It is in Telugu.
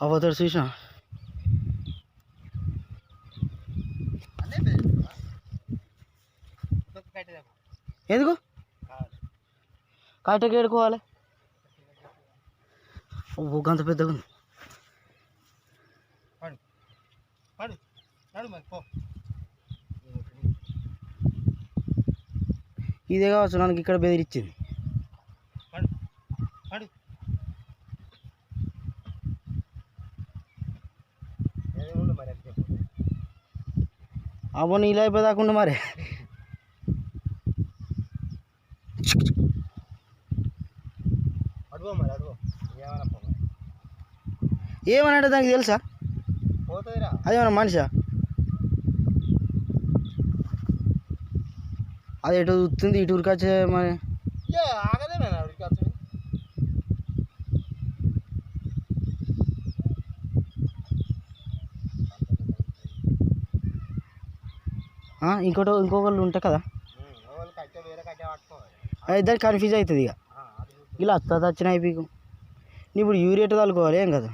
అవతాడు చూసిన ఎందుకు కట్టెకి ఏడుకోవాలి గంత పెద్దగా ఉంది ఇదే కావచ్చు నాకు ఇక్కడ బెదిరించింది అవ్వ నీళ్ళు అయిపోదాకుండా మరి ఏమనంటే దానికి తెలుసా అదేమన్నా మనిషా అది ఎటు చూస్తుంది ఇటు ఉరికొచ్చే మరి ఇంకొకళ్ళు ఉంటాయి కదా ఇద్దరు కన్ఫ్యూజ్ అవుతుంది ఇక ఇలా అత్త వచ్చినాయి పీకు ఇప్పుడు యూరియా తలుకోవాలి ఏం కదా